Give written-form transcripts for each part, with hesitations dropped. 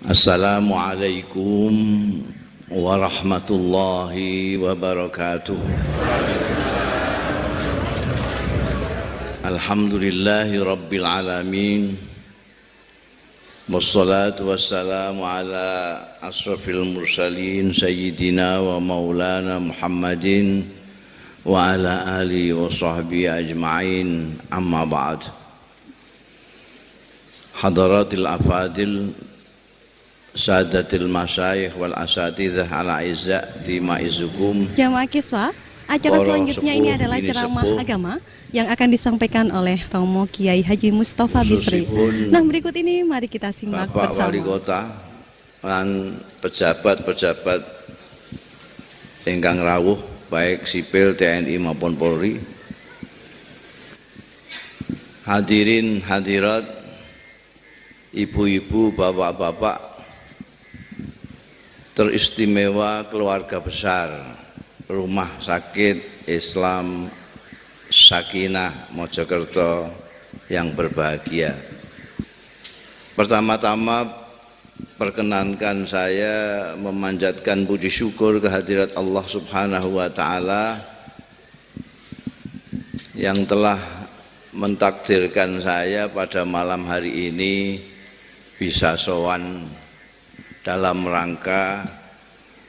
Assalamualaikum warahmatullahi wabarakatuh. Alhamdulillahi rabbil alamin. Wassalatu wassalamu ala asrafil mursalin sayyidina wa maulana Muhammadin wa ala alihi wa sahbihi ajma'in, amma ba'd. Hadaratil afadil, Sadatil masyayikh wal asatidzah ala izza di ma'izukum. Jamaah Kiswa, acara selanjutnya ini adalah ceramah agama yang akan disampaikan oleh Romo Kiai Haji Mustafa Bisri. Nah, berikut ini mari kita simak Bapak bersama. Wali Kota dan pejabat-pejabat ingkang rawuh baik sipil, TNI maupun Polri. Hadirin hadirat, ibu-ibu, bapak-bapak, teristimewa keluarga besar Rumah Sakit Islam Sakinah Mojokerto yang berbahagia. Pertama-tama perkenankan saya memanjatkan puji syukur kehadirat Allah Subhanahu wa Ta'ala yang telah mentakdirkan saya pada malam hari ini bisa sowan dalam rangka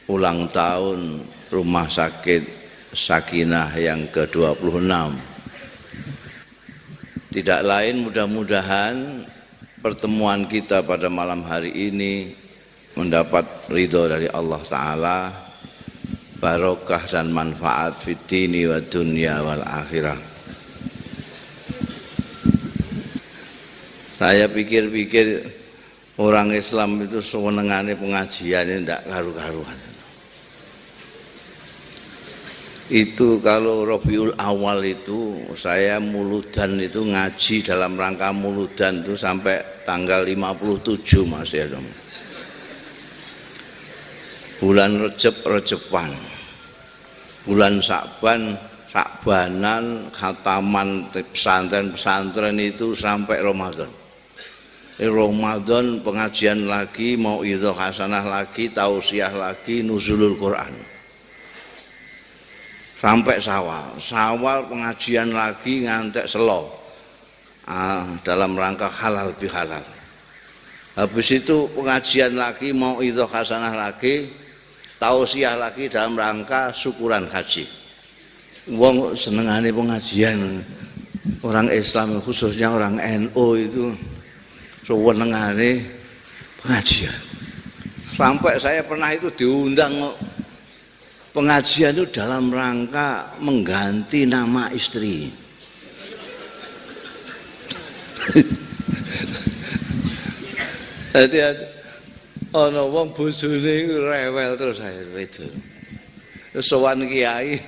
ulang tahun Rumah Sakit Sakinah yang ke-26. Tidak lain, mudah-mudahan pertemuan kita pada malam hari ini mendapat ridho dari Allah Ta'ala, barokah dan manfaat fid dini wa dunya wal akhirah. Saya pikir-pikir orang Islam itu sewenengane pengajian ini tidak karu-karuan. Itu kalau Rabiul Awal itu saya muludan itu ngaji dalam rangka muludan itu sampai tanggal 57 masih ada. Bulan Rejab Rejeban, bulan Syakban Syakbanan, khataman pesantren itu sampai Ramadan. Ramadan pengajian lagi, mauidhah hasanah lagi, tausiah lagi, nuzulul Quran. Sampai Syawal pengajian lagi ngantek selo. Dalam rangka halal bihalal. Habis itu pengajian lagi, mauidhah hasanah lagi, tausiah lagi dalam rangka syukuran haji. Wong senengane pengajian. Orang Islam khususnya orang NU itu sewenengane pengajian. Sampai saya pernah itu diundang pengajian itu dalam rangka mengganti nama istri. Jadi ana wong bojone rewel terus saya itu. Sowan kiai.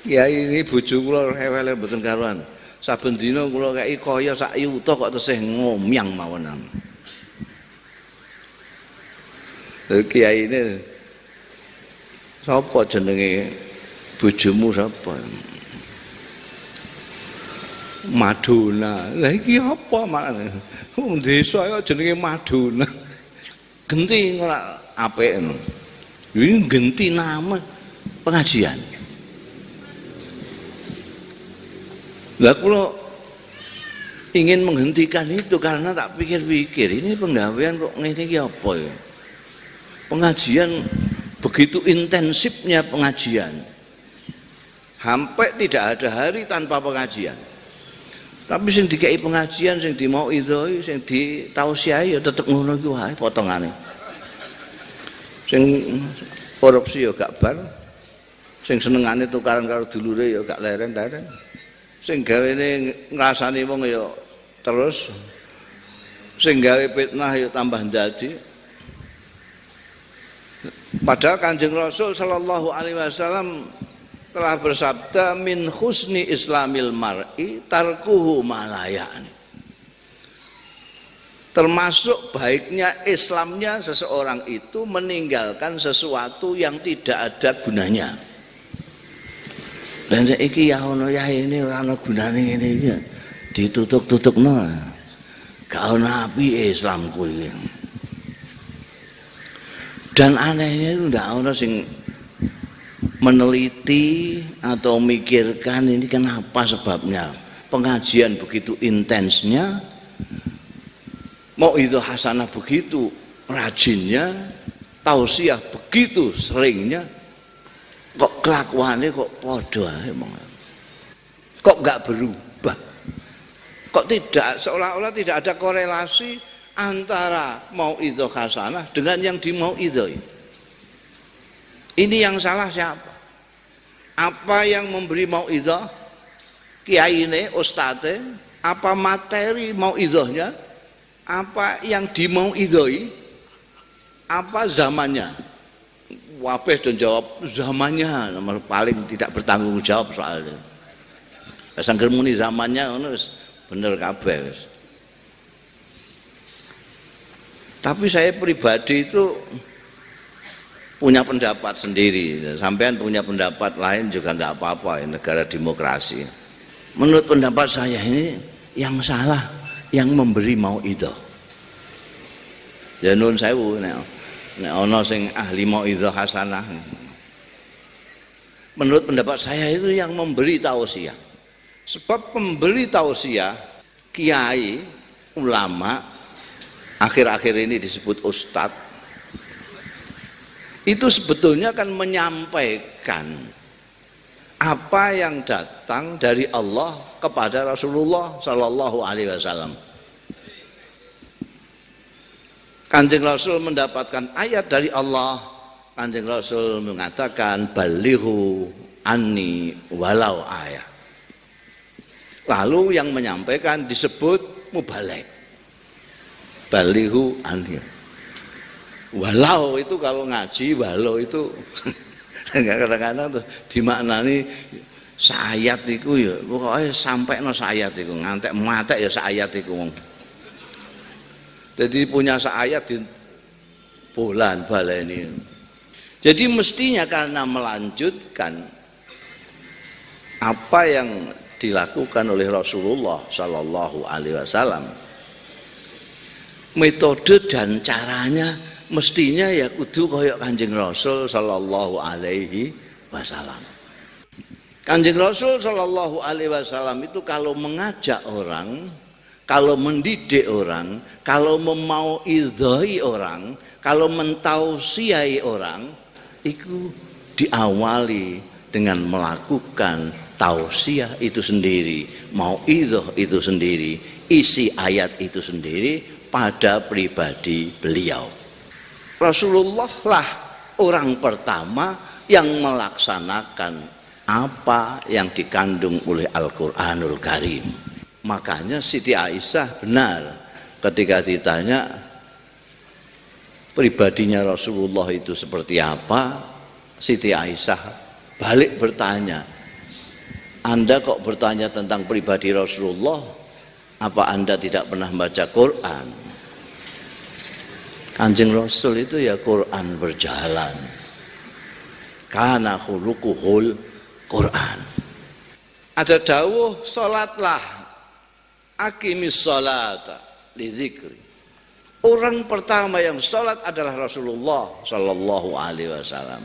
Kiai ini bojo kula rewel mboten karuan. Saben dina kula kei kaya sak yuta kok tesih ngomyang mawon. Kiai ini sapa jenenge bojomu sapa? Madonna. Lah iki apa makane? Wong desa kok jenenge Madonna. Genti ora apik ngono. Iki genti nama pengajian. Lah kula ingin menghentikan itu karena tak pikir-pikir ini penggawean kok ngene iki apa ya? Pengajian begitu intensifnya pengajian. Sampai tidak ada hari tanpa pengajian. Tapi sing dikei pengajian, sing dimauidhoi, sing ditausiahi ya tetep ngono iki wae potongane. Sing korupsi ya gak bar. Sing senengane tukaran karo dulure ya gak leren-leren. Sing gawene ngrasani wong ya terus, sing gawe fitnah ya tambah ndadi. Padahal Kanjeng Rasul sallallahu alaihi wasallam telah bersabda, min husni islamil mar'i tarkuhu ma la ya'ni. Termasuk baiknya Islamnya seseorang itu meninggalkan sesuatu yang tidak ada gunanya. Dan iki ya ono ya ini ora ana gunane ngene iki. Ditutuk-tutukno. Gak ana apike Islamku iki. Dan anehnya itu ndak ana sing meneliti atau mikirkan ini kenapa sebabnya. Pengajian begitu intensnya, mauidhah hasanah begitu rajinnya, tausiah begitu seringnya, kok kelakuannya kok podo ae mong. Kok enggak berubah? Kok tidak, seolah-olah tidak ada korelasi antara mauidhah hasanah dengan yang dimauidhai. Ini yang salah siapa? Apa yang memberi mauidhah? Kiyaine, ustadze, apa materi mauidhahnya? Apa yang dimauidhai? Apa zamannya? Wabeh dan jawab zamannya, nomor paling tidak bertanggung jawab soalnya. Sangger muni zamannya ngono wis bener kabeh wis. Tapi saya pribadi itu punya pendapat sendiri. Sampean punya pendapat lain juga nggak apa-apa, negara demokrasi. Menurut pendapat saya ini yang salah yang memberi mauidhah. Ya nun sewu nek ana sing ahli mauidhah hasanah. Menurut pendapat saya itu yang memberi tausiah. Sebab pemberi tausiah, kiai, ulama, akhir-akhir ini disebut ustadz, itu sebetulnya kan menyampaikan apa yang datang dari Allah kepada Rasulullah Sallallahu Alaihi Wasallam. Kanjeng Rasul mendapatkan ayat dari Allah. Kanjeng Rasul mengatakan balighu anni walau ayat. Lalu yang menyampaikan disebut mubaligh. Balighu anni. Walau itu kalau ngaji, walau itu kadang-kadang tuh dimaknani sayat iku ya pokoke sampekno sayat iku ngantek matek ya sayat iku wong. Jadi punya sayat di bulan baleni. Jadi mestinya karena melanjutkan apa yang dilakukan oleh Rasulullah Sallallahu Alaihi Wasallam, metode dan caranya mestinya ya kudu koyok Kanjeng Rasul Sallallahu Alaihi Wasallam. Kanjeng Rasul Sallallahu Alaihi Wasallam itu kalau mengajak orang, kalau mendidik orang, kalau memauidhai orang, kalau mentausiai orang, itu diawali dengan melakukan tausiah itu sendiri, mauidhah itu sendiri, isi ayat itu sendiri pada pribadi beliau. Rasulullah lah orang pertama yang melaksanakan apa yang dikandung oleh Al-Quranul Karim. Makanya Siti Aisyah benar ketika ditanya pribadinya Rasulullah itu seperti apa, Siti Aisyah balik bertanya, Anda kok bertanya tentang pribadi Rasulullah, apa Anda tidak pernah baca Quran? Kanjeng Rasul itu ya Quran berjalan. Kana khuluquhul Quran. Ada dawuh salatlah, aqimis salata li dzikri. Orang pertama yang salat adalah Rasulullah Sallallahu Alaihi Wasallam.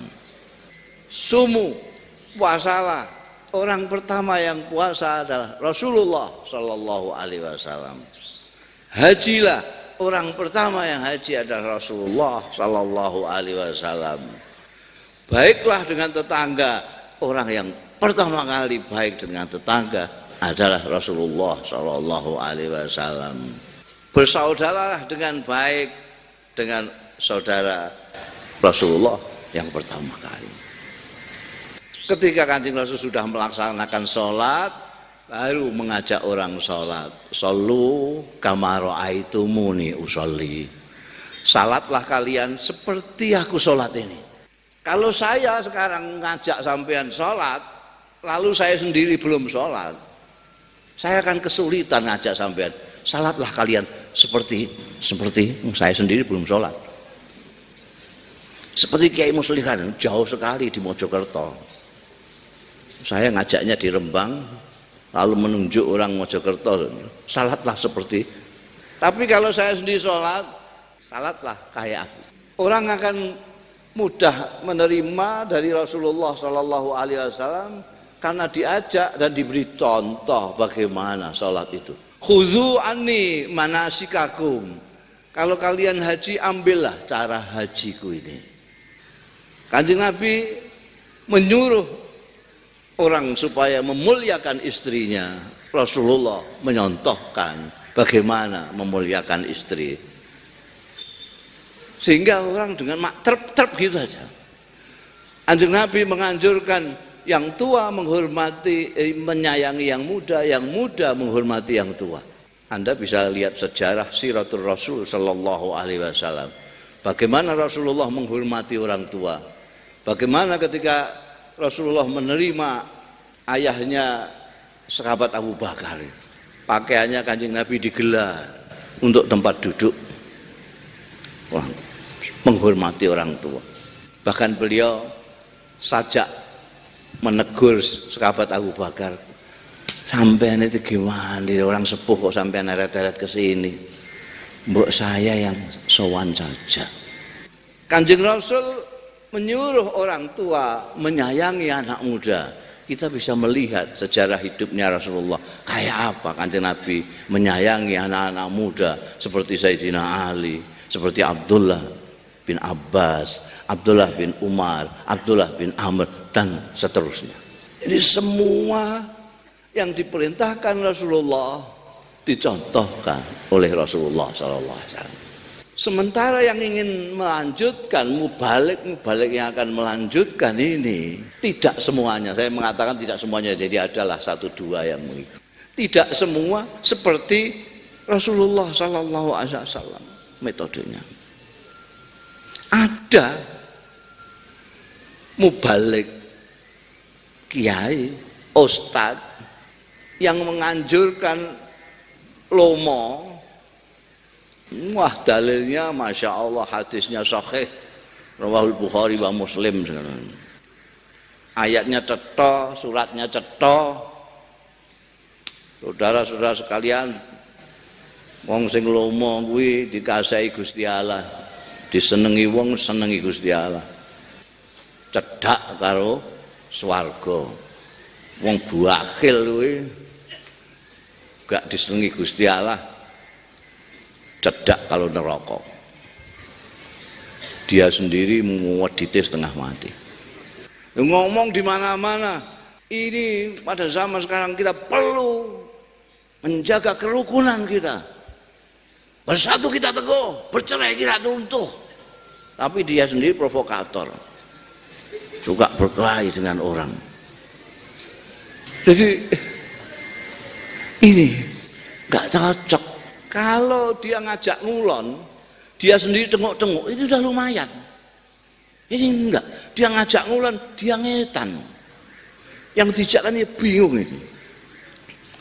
Sumu, puasalah. Orang pertama yang puasa adalah Rasulullah Sallallahu Alaihi Wasallam. Hajilah. Orang pertama yang haji adalah Rasulullah Sallallahu Alaihi Wasallam. Baiklah dengan tetangga. Orang yang pertama kali baik dengan tetangga adalah Rasulullah Sallallahu Alaihi Wasallam. Bersaudaralah dengan baik dengan saudara Rasulullah yang pertama kali. Ketika Kanjeng Rasul sudah melaksanakan sholat, baru mengajak orang sholat. Shollu kama ra'aitumuni usolli. Salatlah kalian seperti aku sholat ini. Kalau saya sekarang ngajak sampean sholat, lalu saya sendiri belum sholat, saya akan kesulitan ngajak sampean. Salatlah kalian seperti saya sendiri belum sholat. Seperti Kiai Muslihan, jauh sekali di Mojokerto. Saya ngajaknya di Rembang, lalu menunjuk orang Mojokerto, salatlah seperti Tapi kalau saya sendiri sholat, salatlah kayak aku. Orang akan mudah menerima dari Rasulullah Shallallahu Alaihi Wasallam karena diajak dan diberi contoh bagaimana sholat itu. Khudhu anni manasikakum. Kalau kalian haji, ambillah cara hajiku ini. Kanjeng Nabi menyuruh orang supaya memuliakan istrinya. Rasulullah menyontohkan bagaimana memuliakan istri, sehingga orang dengan terp gitu aja. Kanjeng Nabi menganjurkan yang tua menghormati, menyayangi yang muda menghormati yang tua. Anda bisa lihat sejarah siratul Rasul Sallallahu Alaihi Wasallam. Bagaimana Rasulullah menghormati orang tua. Bagaimana ketika Rasulullah menerima ayahnya sahabat Abu Bakar itu. Pakaiannya Kanjeng Nabi digelar untuk tempat duduk. Wah, menghormati orang tua. Bahkan beliau sajak menegur sahabat Abu Bakar, sampean itu gimana, orang sepuh kok sampean neret-neret ke sini. Mbok saya yang sowan saja. Kanjeng Rasul menyuruh orang tua menyayangi anak muda. Kita bisa melihat sejarah hidupnya Rasulullah. Kayak apa Kanjeng Nabi menyayangi anak-anak muda seperti Sayyidina Ali, seperti Abdullah bin Abbas, Abdullah bin Umar, Abdullah bin Amr, dan seterusnya. Jadi semua yang diperintahkan Rasulullah dicontohkan oleh Rasulullah SAW. Sementara yang ingin melanjutkan, mubalik yang akan melanjutkan ini tidak semuanya, saya mengatakan tidak semuanya, jadi adalah 1-2 yang mengikut. Tidak semua seperti Rasulullah SAW metodenya. Ada mubalik kiai, ustadz yang menganjurkan lomo. Wah, dalilnya Masya Allah, hadisnya sahih, rawahul Bukhari wa Muslim. Ayatnya cetha, suratnya cetha. Saudara-saudara sekalian, wong sing lomo kuwi dikasihi Gusti Allah, disenengi wong senengi Gusti Allah, cedhak karo swarga. Wong buakhil kuwi gak disenengi Gusti Allah, cedak kalau neraka. Dia sendiri mengwedite setengah mati. Ngomong di mana-mana. Ini pada zaman sekarang kita perlu menjaga kerukunan kita. Bersatu kita teguh, bercerai kita runtuh. Tapi dia sendiri provokator. Suka berkelahi dengan orang. Jadi ini gak cocok. Kalau dia ngajak ngulon, dia sendiri tengok-tengok, itu udah lumayan. Ini enggak, dia ngajak ngulon, dia ngetan. Yang dijak kan ya bingung itu.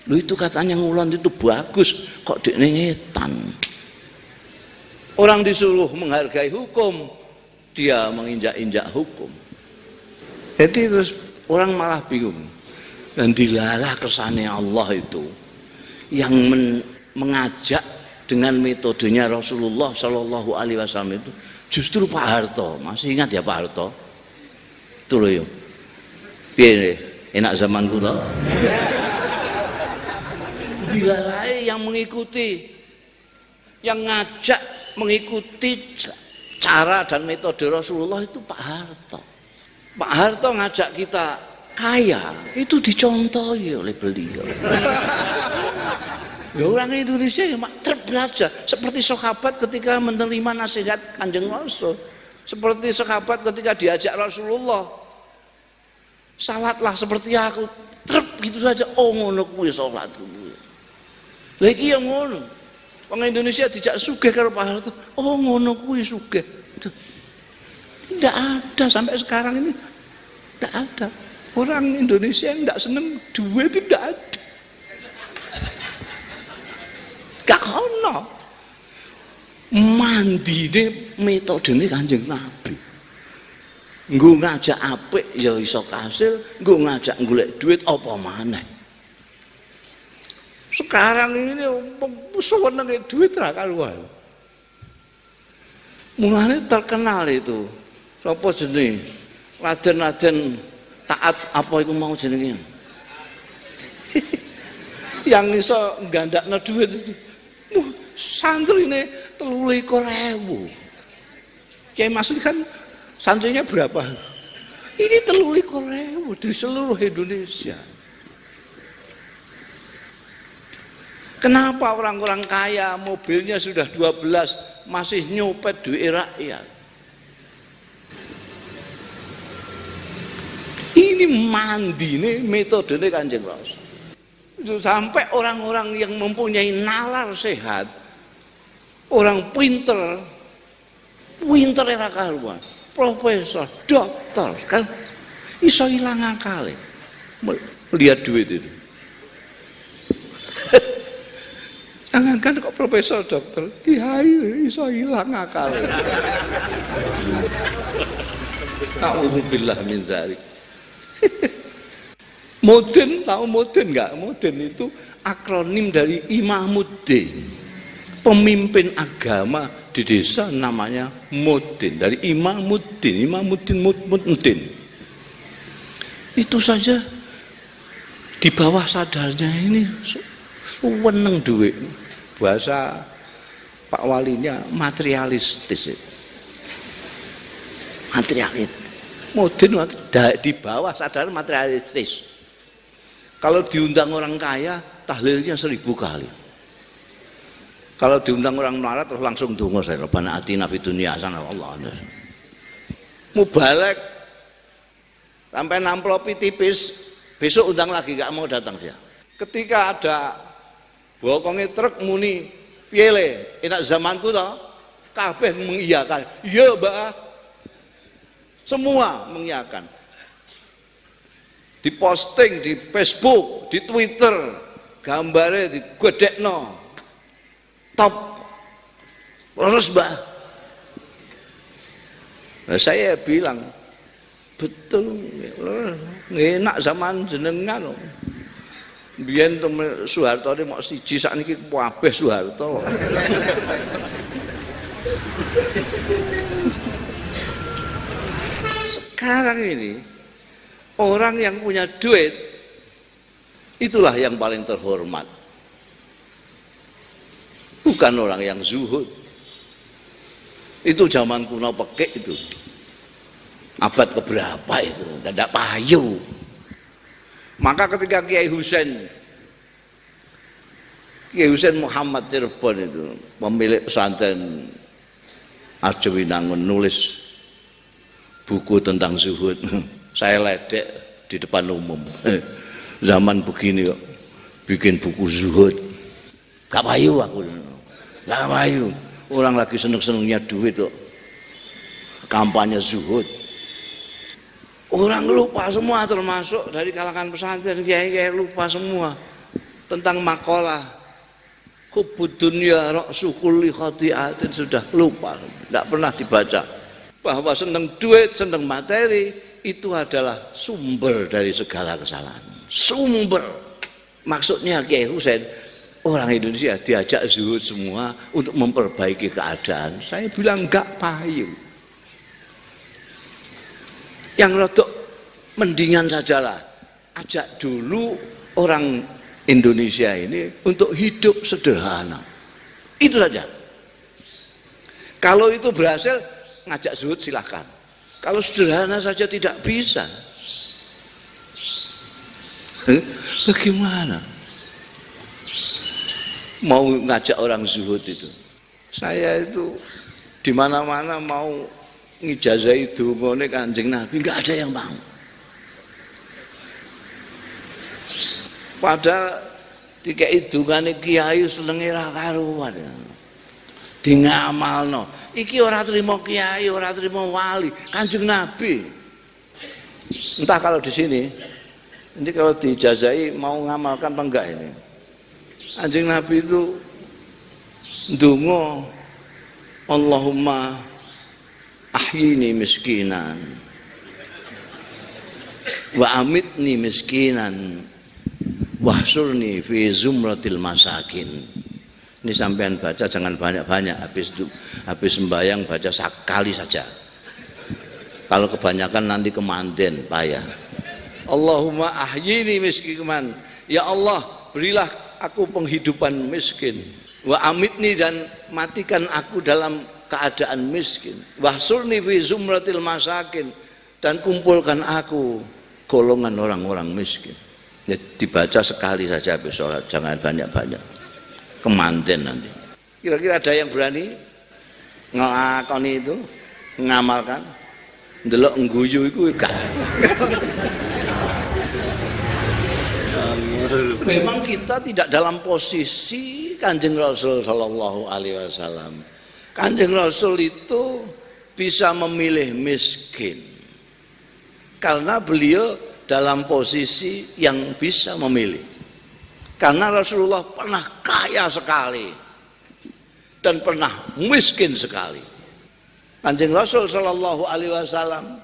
Lu itu katanya ngulon itu bagus, kok dia ngetan. Orang disuruh menghargai hukum, dia menginjak-injak hukum. Jadi terus orang malah bingung. Dan dilalah kesannya Allah itu yang mengajak dengan metodenya Rasulullah Shallallahu Alaihi Wasallam itu justru Pak Harto. Masih ingat ya Pak Harto? Itu loh yuk. Piye enak zaman kula. Dilalai yang mengikuti, yang ngajak mengikuti cara dan metode Rasulullah itu Pak Harto. Pak Harto ngajak kita kaya, itu dicontohi oleh beliau. Ya, orang Indonesia ya terbelajar seperti sahabat ketika menerima nasihat Kanjeng Rasul, seperti sahabat ketika diajak Rasulullah, salatlah seperti aku, gitu saja. Oh ngono kuwi salatku. Lha iki ya ngono. Wong Indonesia dijak sugih karo Pak Harto, oh ngono kuwi sugih. Tidak ada sampai sekarang ini, tidak ada. Orang Indonesia yang tidak seneng duit itu tidak ada. Gak ono. Mandine metodene Kanjeng Nabi. Nggo ngajak apik ya iso kasil, nggo ngajak golek duit apa maneh. Sekarang ini seneng duit ra karuan. Mulane terkenal itu. Sapa jenenge? Raden-raden taat apa iku mau jenenge? Yang iso gandakno duit itu. Santrine 23.000. Kiai Masud kan santrinya berapa? Ini 23.000 di seluruh Indonesia. Kenapa orang-orang kaya mobilnya sudah 12 masih nyopet duit rakyat? Ini mandi nih metodenya Kanjeng Rasul. Sampai orang-orang yang mempunyai nalar sehat, orang pinter era karuan, profesor, dokter, kan iso ilang akal melihat duit itu. Jangan kan kok profesor, dokter, kiai iso ilang akal. Ta'udzubillah min dzalik. Modern, tahu modern enggak? Modern itu akronim dari Imamuddin. Pemimpin agama di desa namanya Muddin, dari Imamuddin, Muddin. Itu saja di bawah sadarnya ini weneng duit. Bahasa Pak Walinya materialistis. Materialis. Modern di bawah sadar materialistis. Kalau diundang orang kaya, tahlilnya 1000 kali. Kalau diundang orang melarat terus langsung donga saya Rabbana atina fid dunya hasanah Allah. Mubalek sampai namplopi tipis, besok undang lagi gak mau datang dia. Ketika ada bokonge truk muni, piye le, enak zamanku toh, kabeh mengiyakan. Iya, Mbak. Semua mengiyakan. Diposting di Facebook, di Twitter, gambarnya digedekno. Top. Terus Mbak. Nah, saya bilang, betul, enak zaman jenengan. Biyen Soeharto ini mau siji sakniki kabeh Soeharto. Sekarang ini orang yang punya duit itulah yang paling terhormat. Bukan orang yang zuhud. Itu zaman kuno pekik itu. Abad keberapa itu? Tidak payu. Maka ketika Kiai Husain Muhammad Cirebon itu pemilik pesantren Arjowinangun nulis buku tentang zuhud. Saya ledek di depan umum. Zaman begini kok bikin buku zuhud. Gak payu aku. Gak payu. Orang lagi seneng-senengnya duit kok. Kampanye zuhud. Orang lupa semua termasuk dari kalangan pesantren kiai-kiai lupa semua tentang makalah hubbud dunya ra'su kulli khati'atin sudah lupa, tidak pernah dibaca bahwa seneng duit, seneng materi itu adalah sumber dari segala kesalahan. Sumber. Maksudnya Kiai Husain orang Indonesia diajak zuhud semua untuk memperbaiki keadaan. Saya bilang enggak payu. Yang rodok mendingan sajalah ajak dulu orang Indonesia ini untuk hidup sederhana. Itu saja. Kalau itu berhasil ngajak zuhud silahkan. Kalau sederhana saja tidak bisa, bagaimana mau ngajak orang zuhud itu? Saya itu di mana-mana mau ngijazahi dungane Kanjeng Nabi, enggak ada yang mau. Padahal dikei dungane kiai senenge ra karuan. Di ngamalno. Iki ora trimo kiai, ora trimo wali, Kanjeng Nabi. Entah kalau di sini, ini kalau diijazahi mau ngamalkan apa enggak ini? Kanjeng Nabi itu ndonga Allahumma ahyini miskinan wa amitni miskinan wahsurni fi zumratil masakin. Ini sampean baca jangan banyak-banyak, habis sembahyang baca sekali saja. Kalau kebanyakan nanti kemanten payah. Allahumma ahyini miskinan. Ya Allah, berilah aku penghidupan miskin. Wa amitni, dan matikan aku dalam keadaan miskin. Wahsurni fi zumratil masakin, dan kumpulkan aku golongan orang-orang miskin. Ya, dibaca sekali saja habis sholat, jangan banyak-banyak. Kemanten nanti. Kira-kira ada yang berani ngelakoni itu, ngamalkan? Ndelok ngguyu iku gak. Memang kita tidak dalam posisi Kanjeng Rasul sallallahu alaihi wasallam. Kanjeng Rasul itu bisa memilih miskin karena beliau dalam posisi yang bisa memilih. Karena Rasulullah pernah kaya sekali dan pernah miskin sekali. Kanjeng Rasul sallallahu alaihi wasallam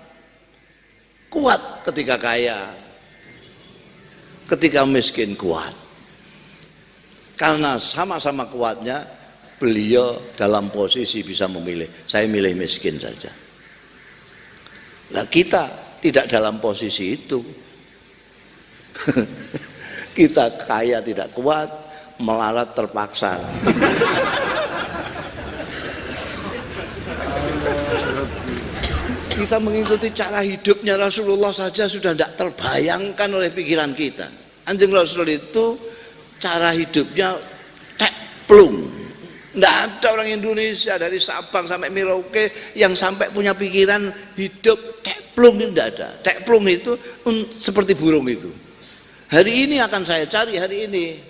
kuat ketika kaya, ketika miskin kuat. Karena sama-sama kuatnya, beliau dalam posisi bisa memilih. Saya milih miskin saja. Nah, kita tidak dalam posisi itu. Kita kaya tidak kuat, melarat terpaksa. Kita mengikuti cara hidupnya Rasulullah saja sudah tidak terbayangkan oleh pikiran kita. Kanjeng Rasul itu cara hidupnya teplung. Tidak ada orang Indonesia dari Sabang sampai Merauke yang sampai punya pikiran hidup teplung, itu tidak ada. Teplung itu seperti burung itu. Hari ini akan saya cari hari ini.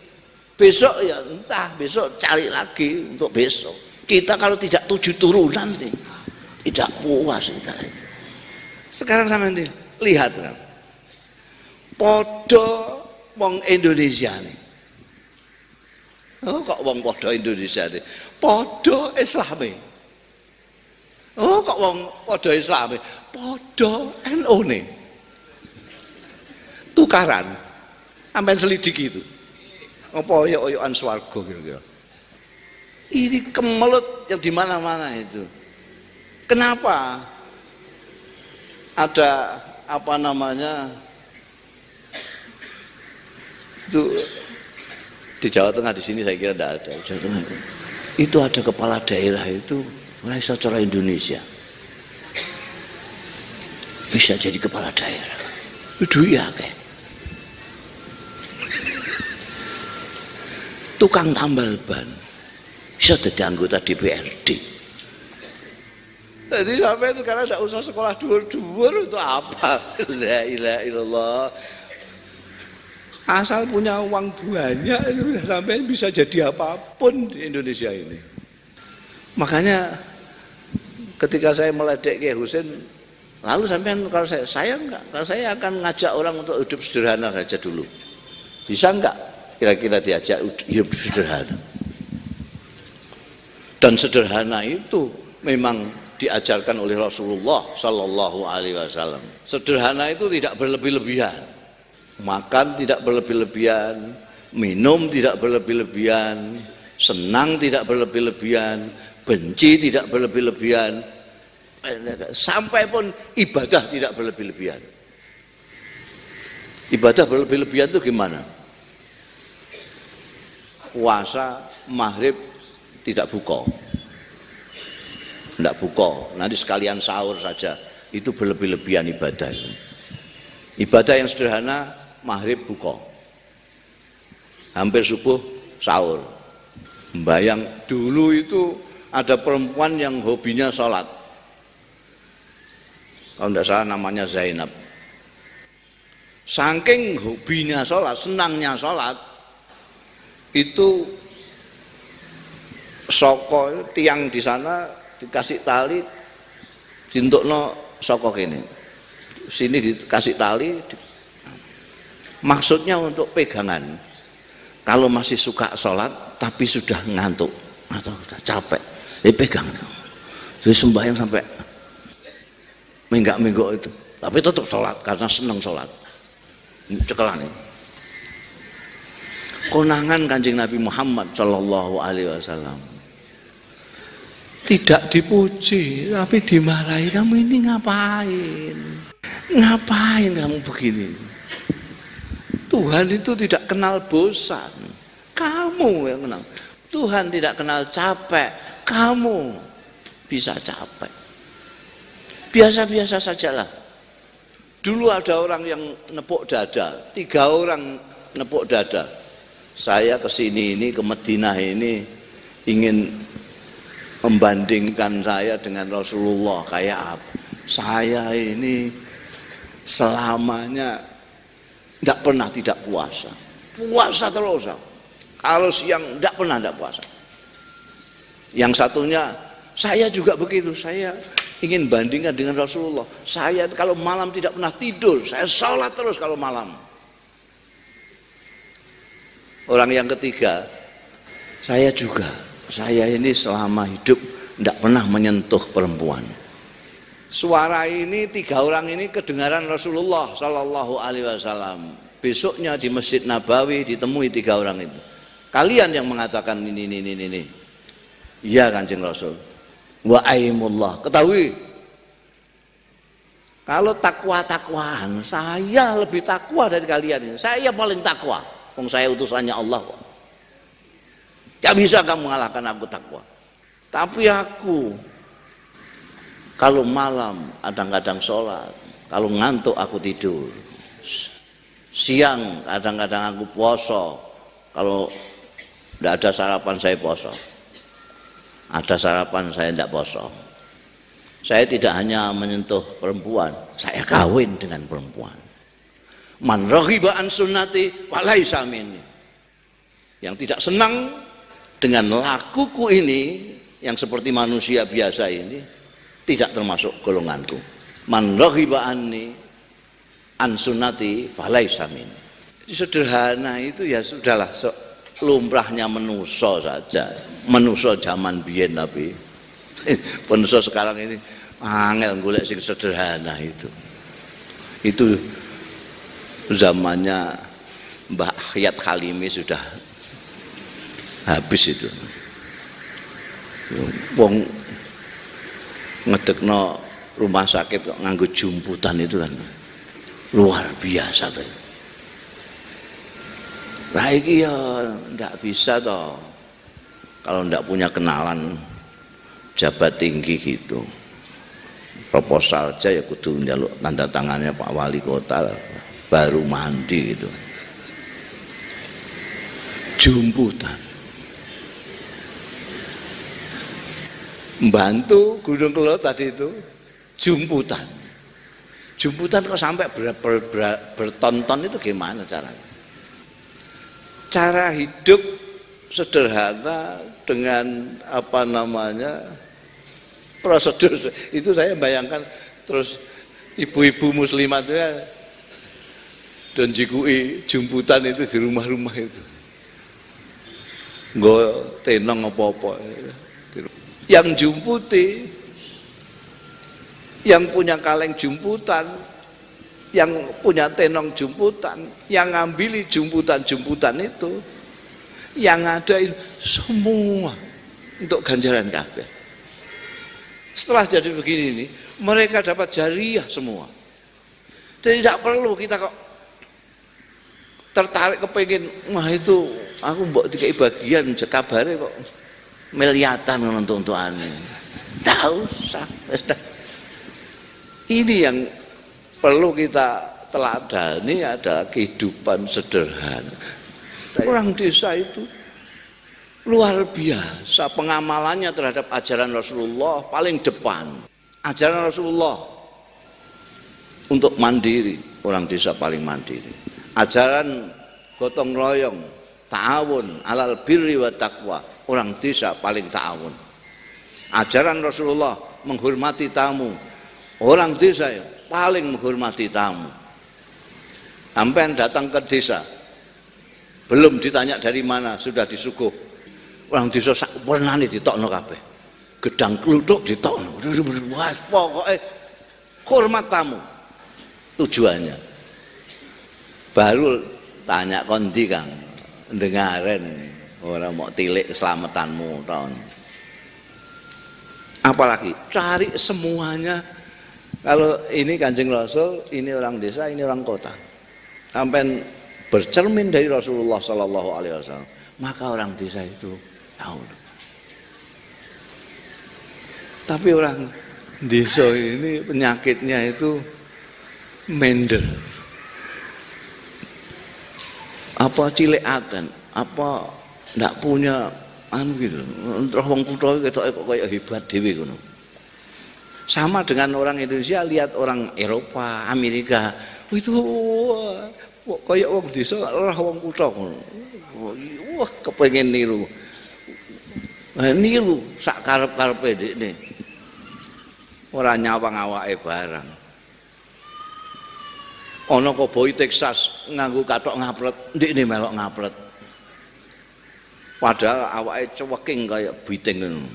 Besok ya entah, besok cari lagi untuk besok. Kita kalau tidak 7 turunan nih, tidak puas kita. Sekarang sama nih, lihat kan. Podo wong Indonesia nih. Oh kok wong podo Indonesia nih? Podo Islami. Oh kok wong podo Islami? Podo NU nih. Tukaran. Sampai selidiki itu. Apa oyok-oyokan swarga kira-kira. Ini kemelut yang di mana-mana itu. Kenapa? Ada apa namanya? Itu di Jawa Tengah, di sini saya kira tidak ada. Jawa Tengah itu ada kepala daerah itu merasa cara Indonesia. Bisa jadi kepala daerah. Itu ya kayak. Tukang tambal ban bisa jadi anggota DPRD. Jadi sampai sekarang tidak usah sekolah dhuwur-dhuwur itu apa? La ilaha illallah. Asal punya uang banyak itu sampai bisa jadi apapun di Indonesia ini. Makanya ketika saya meledek Kiai Husain, lalu sampean kalau saya enggak, kalau saya akan ngajak orang untuk hidup sederhana saja dulu. Bisa enggak? Kira-kira diajak hidup sederhana. Dan sederhana itu memang diajarkan oleh Rasulullah Sallallahu Alaihi Wasallam. Sederhana itu tidak berlebih-lebihan, makan tidak berlebih-lebihan, minum tidak berlebih-lebihan, senang tidak berlebih-lebihan, benci tidak berlebih-lebihan, sampai pun ibadah tidak berlebih-lebihan. Ibadah berlebih-lebihan itu gimana? Puasa maghrib tidak buka, nanti sekalian sahur saja, itu berlebih-lebihan ibadah. Ibadah yang sederhana, maghrib buka, hampir subuh sahur. Bayang dulu itu ada perempuan yang hobinya sholat, kalau tidak salah namanya Zainab. Saking hobinya sholat, senangnya sholat, itu soko tiang di sana dikasih tali, dintokno soko kene, sini dikasih tali, maksudnya untuk pegangan. Kalau masih suka sholat tapi sudah ngantuk atau sudah capek, pegang. Jadi sembahyang sampai menggak-menggok itu, tapi tetap sholat karena senang sholat. Cekelan ini. konangan Kanjeng Nabi Muhammad sallallahu alaihi wasallam. Tidak dipuji, tapi dimarahi. Kamu ini ngapain? Ngapain kamu begini? Tuhan itu tidak kenal bosan. Kamu yang kenal. Tuhan tidak kenal capek. Kamu bisa capek. Biasa-biasa sajalah. Dulu ada orang yang nepuk dada. 3 orang nepuk dada. Saya kesini ini, ke Madinah ini ingin membandingkan saya dengan Rasulullah kayak apa. Saya ini selamanya tidak pernah tidak puasa. Puasa terus. Kalau siang tidak pernah tidak puasa. Yang satunya, saya juga begitu. Saya ingin bandingkan dengan Rasulullah. Saya kalau malam tidak pernah tidur. Saya sholat terus kalau malam. Orang yang ketiga, saya juga. Saya ini selama hidup tidak pernah menyentuh perempuan. Suara ini 3 orang ini kedengaran Rasulullah Sallallahu Alaihi Wasallam. Besoknya di Masjid Nabawi ditemui 3 orang itu. Kalian yang mengatakan ini. Iya Kanjeng Rasul. Wa aimullah. Ketahui, kalau takwa-takwaan, saya lebih takwa dari kalian ini. Saya paling takwa. Wong saya utusannya Allah kok. Gak bisa kamu mengalahkan aku takwa. Tapi aku kalau malam kadang-kadang sholat, kalau ngantuk aku tidur. Siang kadang-kadang aku poso. Kalau tidak ada sarapan saya poso. Ada sarapan saya tidak poso. Saya tidak hanya menyentuh perempuan, saya kawin dengan perempuan. Man raghiba an sunnati falaisa minni. Yang tidak senang dengan lakuku ini yang seperti manusia biasa ini tidak termasuk golonganku. Man raghiba anni an sunnati falaisa minni. Sederhana itu ya sudahlah, lumrahnya menuso saja. Menuso zaman biyen tapi penuso sekarang ini angel golek sing sederhana itu. Itu zamannya Mbah Hayat Halimi sudah habis itu. Wong ngedekno rumah sakit kok nganggo jumputan itu kan luar biasa tuh. Nah iki ya ndak bisa toh kalau ndak punya kenalan jabat tinggi gitu. Proposal aja ya kudu njaluk tanda tangannya Pak Wali Kota baru mandi gitu. Jumputan. Membantu Gunung Kelot tadi itu jumputan. Jumputan kok sampai bertonton itu gimana caranya? Cara hidup sederhana dengan apa namanya prosedur itu saya bayangkan. Terus ibu-ibu muslimat ya dan jikui jumputan itu di rumah-rumah itu nggak tenang apa-apa. Yang jumputi, yang punya kaleng jumputan, yang punya tenong jumputan, yang ngambil jumputan-jumputan itu, yang ada semua untuk ganjaran kabeh. Setelah jadi begini ini, mereka dapat jariah semua. Jadi tidak perlu kita kok tertarik kepengen, wah itu aku mbok dikai bagian kabare kok miliatan untuk aneh. Tidak usah. Ini yang perlu kita teladani adalah kehidupan sederhana. Orang desa itu luar biasa pengamalannya terhadap ajaran Rasulullah paling depan. Ajaran Rasulullah untuk mandiri, orang desa paling mandiri. Ajaran gotong royong, ta'awun alal birri wa taqwa, orang desa paling ta'awun. Ajaran Rasulullah menghormati tamu, orang desa paling menghormati tamu. Sampai datang ke desa, belum ditanya dari mana sudah disuguh. Orang desa sak pernane ditokno kabeh. Gedang kluthuk ditokno. Wah, pokoke hormat tamu. Tujuannya. Baru tanya kondi Kang. ndengaren ora mau tilik keselamatanmu tahun. Apalagi cari semuanya. Kalau ini Kanjeng Rasul, ini orang desa, ini orang kota. Sampai bercermin dari Rasulullah Sallallahu Alaihi Wasallam, maka orang desa itu tahu. Tapi orang desa ini penyakitnya itu mender. Apa cilekan, apa ndak punya anu gitu. Terus wong kutha ketok kok kaya hebat dhewe ngono. Sama dengan orang Indonesia lihat orang Eropa, Amerika, itu kaya wong desa ora wong kutha ngono. Wah, kepengin niru. Niru sak karep-karepe dekne. Ora nyawang awake barang. Ana koboi Texas nganggo kathok ngaplet, ndekne melok ngaplet. Padahal awake ceweking kaya biting ngono.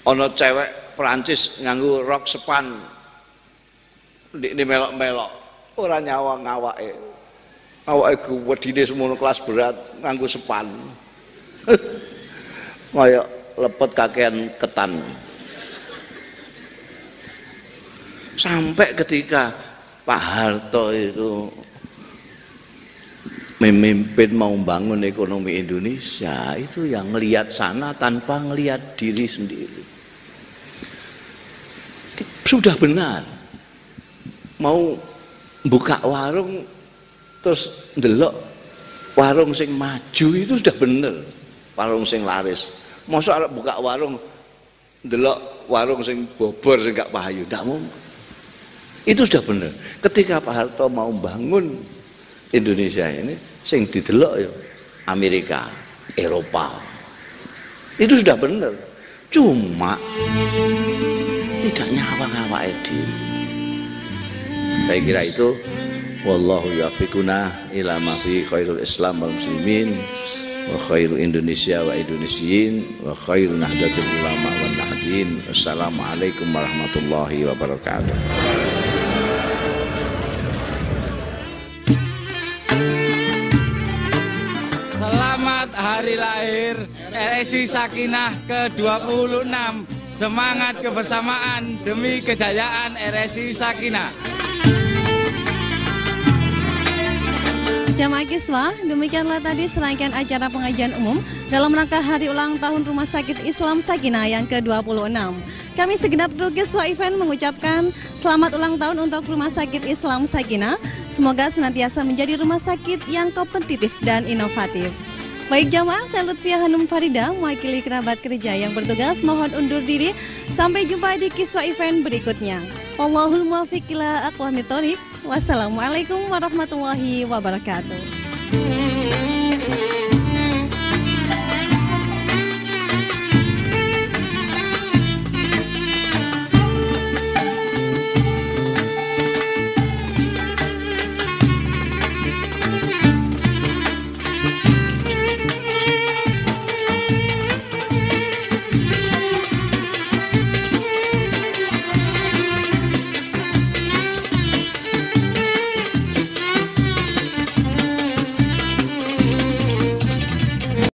Ana cewek Prancis nganggo rok sepan, ndekne melok-melok, ora nyawang awake. Awake wedine semono kelas berat nganggo sepan. Kaya lepet kakean ketan. Sampai ketika Pak Harto itu memimpin mau bangun ekonomi Indonesia, itu yang ngelihat sana tanpa ngelihat diri sendiri. Sudah benar mau buka warung terus ndelok warung sing maju itu sudah bener, warung sing laris. Masa arep buka warung ndelok warung sing bobor sing gak payu, ndak mungkin. Itu sudah benar. Ketika Pak Harto mau bangun Indonesia ini, sing didelok ya Amerika, Eropa. Itu sudah benar. Cuma tidak nyawang awake dhewe. Saya kira itu wallahu yafiquna ila ma fi khairul Islam wal muslimin wa khairu Indonesia wa Indonesiyin wa khairu nahdlatul ulama wan nahdin. Wassalamualaikum warahmatullahi wabarakatuh. Selamat hari lahir RSI Sakinah ke-26. Semangat kebersamaan demi kejayaan RSI Sakinah. Jamaah Kiswah, demikianlah tadi serangkaian acara pengajian umum dalam rangka hari ulang tahun Rumah Sakit Islam Sakinah yang ke-26. Kami segenap kru Kiswah Event mengucapkan selamat ulang tahun untuk Rumah Sakit Islam Sakinah. Semoga senantiasa menjadi rumah sakit yang kompetitif dan inovatif. Baik jamaah, saya Lutfiah Hanum Farida, mewakili kerabat kerja yang bertugas mohon undur diri. Sampai jumpa di Kiswah Event berikutnya. Wallahul muwaffiq ila aqwamit thoriq. Wassalamualaikum warahmatullahi wabarakatuh.